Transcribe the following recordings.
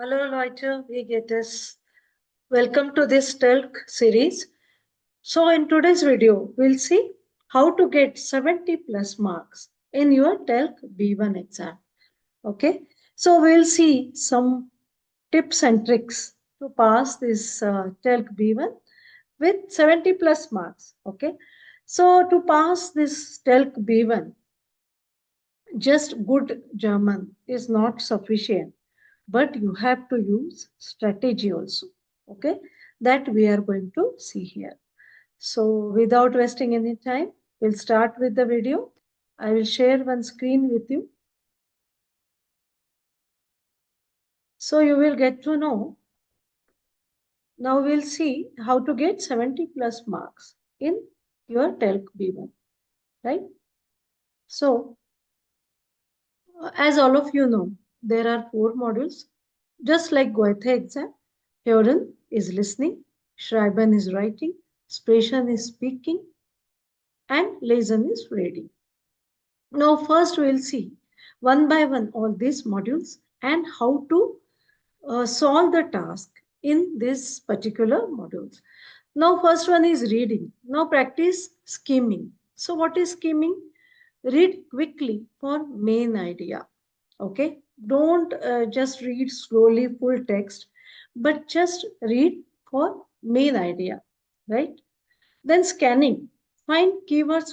Hallo Leute, wie geht es? Welcome to this TELC series. So in today's video, we'll see how to get 70 plus marks in your TELC B1 exam. Okay, so we'll see some tips and tricks to pass this TELC B1 with 70 plus marks. Okay, so to pass this TELC B1, just good German is not sufficient, but you have to use strategy also. Okay, that we are going to see here. So without wasting any time, we'll start with the video. I will share one screen with you. So you will get to know. Now we'll see how to get 70 plus marks in your TELC B1, right? So as all of you know, there are 4 modules. Just like Goethe exam, Hören is listening, Schreiben is writing, Sprechen is speaking, and Lesen is reading. Now first we'll see one by one all these modules and how to solve the task in this particular modules. Now first one is reading. Now practice skimming. So what is skimming? Read quickly for main idea. Okay, don't just read slowly full text, but just read for main idea, right? Then scanning, find keywords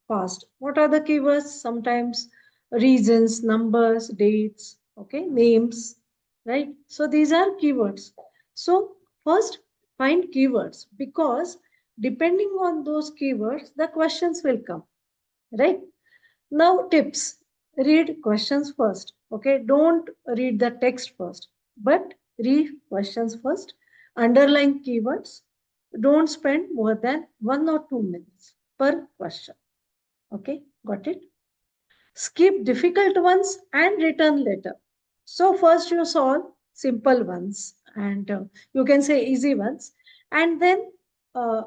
fast. What are the keywords? Sometimes reasons, numbers, dates, okay, names, right? So these are keywords. So first find keywords, because depending on those keywords, the questions will come, right? Now tips, read questions first. Okay, don't read the text first, but read questions first. Underline keywords. Don't spend more than 1 or 2 minutes per question. Okay, got it? Skip difficult ones and return later. So first you solve simple ones, and you can say easy ones, and then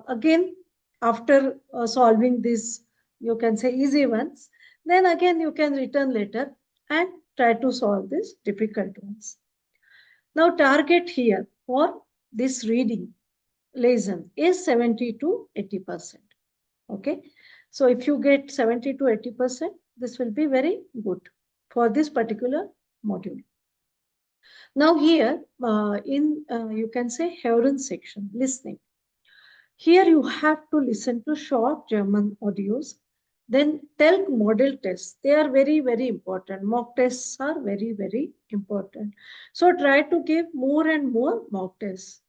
again after solving this, you can say easy ones, then again you can return later and try to solve these difficult ones. Now target here for this reading lesson is 70 to 80%. Okay, so if you get 70 to 80%, this will be very good for this particular module. Now here in you can say Hören section, listening. Here you have to listen to short German audios. Then TELC model tests. They are very, very important. Mock tests are very, very important. So try to give more and more mock tests.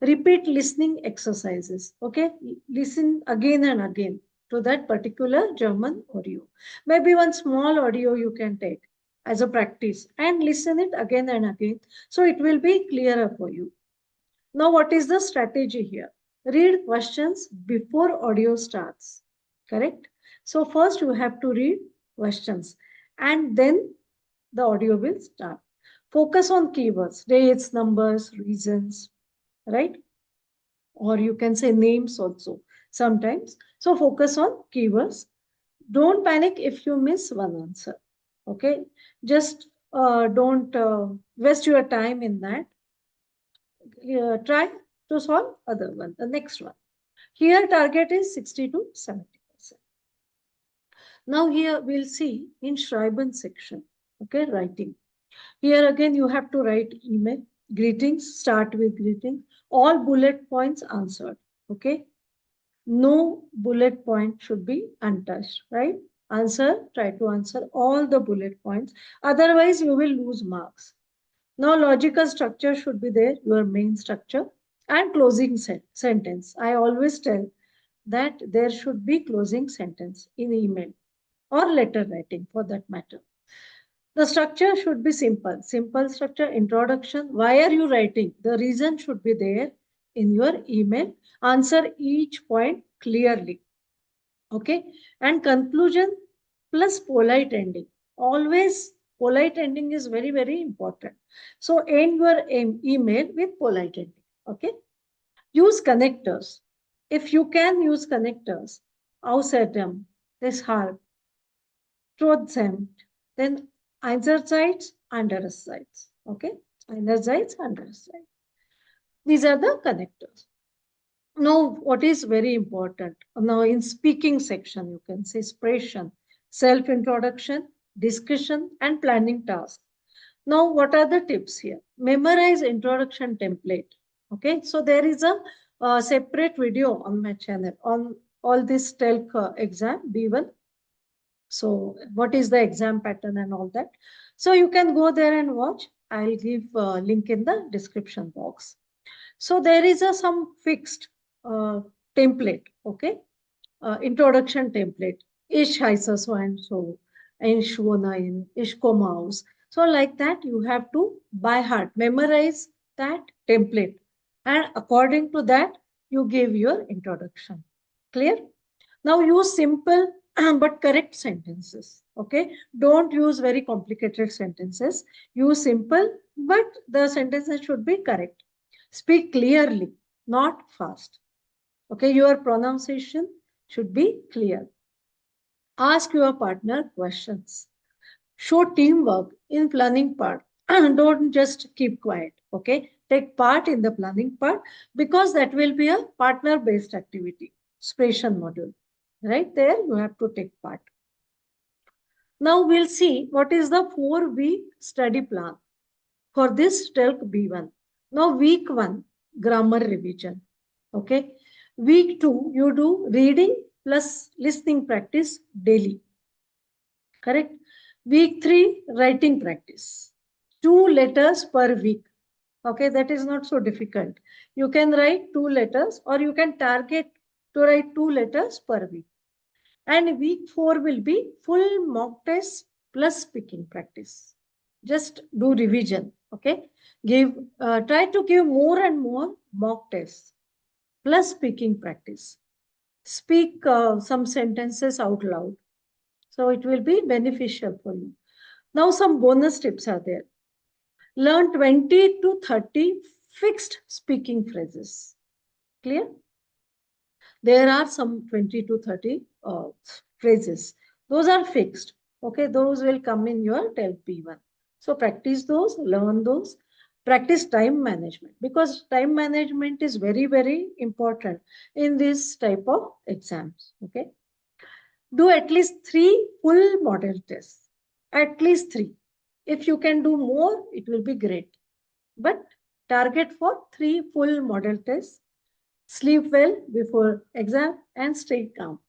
Repeat listening exercises. Okay, listen again and again to that particular German audio. Maybe one small audio you can take as a practice and listen it again and again, so it will be clearer for you. Now what is the strategy here? Read questions before audio starts. Correct? So first you have to read questions and then the audio will start. Focus on keywords, dates, numbers, reasons, right? Or you can say names also sometimes. So focus on keywords. Don't panic if you miss one answer. Okay, just don't waste your time in that. Try to solve other one, the next one. Here target is 60 to 70%. Now here we'll see in Schreiben section. Okay, writing. Here again you have to write email. Greetings, start with greetings. All bullet points answered. Okay. No bullet point should be untouched, right? Try to answer all the bullet points. Otherwise, you will lose marks. Now, logical structure should be there, your main structure, and closing sentence. I always tell that there should be closing sentence in email or letter writing for that matter. The structure should be simple. Simple structure, introduction. Why are you writing? The reason should be there in your email. Answer each point clearly. Okay. And conclusion plus polite ending. Always polite ending is very, very important. So end your email with polite ending. Okay. Use connectors. If you can use connectors, außerdem, deshalb, trotzdem, then einerseits, andererseits. Okay. Einerseits, andererseits. These are the connectors. Now, what is very important? Now, in speaking section, you can say Sprechen, self-introduction, discussion, and planning task. Now, what are the tips here? Memorize introduction template. Okay, so there is a separate video on my channel on all this TELC exam B1. So, what is the exam pattern and all that? So, you can go there and watch. I'll give a link in the description box. So, there is some fixed uh, template. Okay, introduction template. Ich heiße so and so. Ich wohne in. Ich komme aus. So, like that, you have to by heart memorize that template. And according to that, you give your introduction. Clear? Now, use simple but correct sentences. Okay? Don't use very complicated sentences. Use simple, but the sentences should be correct. Speak clearly, not fast. Okay? Your pronunciation should be clear. Ask your partner questions. Show teamwork in planning part. Don't just keep quiet. Okay? Take part in the planning part because that will be a partner based activity, expression module. Right there, you have to take part. Now we'll see what is the 4-week study plan for this TELC B1. Now week 1, grammar revision. Okay. Week 2, you do reading plus listening practice daily. Correct. Week 3, writing practice. 2 letters per week. Okay, that is not so difficult. You can write 2 letters or you can target to write 2 letters per week. And week 4 will be full mock test plus speaking practice. Just do revision. Okay. Try to give more and more mock tests plus speaking practice. Speak some sentences out loud. So it will be beneficial for you. Now some bonus tips are there. Learn 20 to 30 fixed speaking phrases. Clear? There are some 20 to 30 phrases. Those are fixed. Okay, those will come in your TELC B1. So practice those, learn those. Practice time management because time management is very, very important in this type of exams. Okay. Do at least 3 full model tests. At least 3. If you can do more, it will be great. But target for 3 full model tests. Sleep well before exam and stay calm.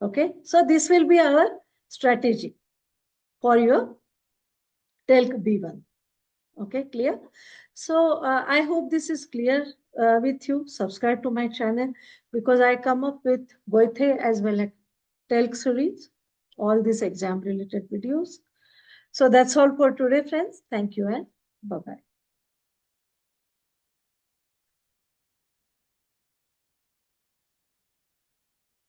Okay. So this will be our strategy for your TELC B1. Okay, clear? So I hope this is clear with you. Subscribe to my channel because I come up with Goethe as well as TELC series, all these exam related videos. So that's all for today, friends. Thank you and bye-bye.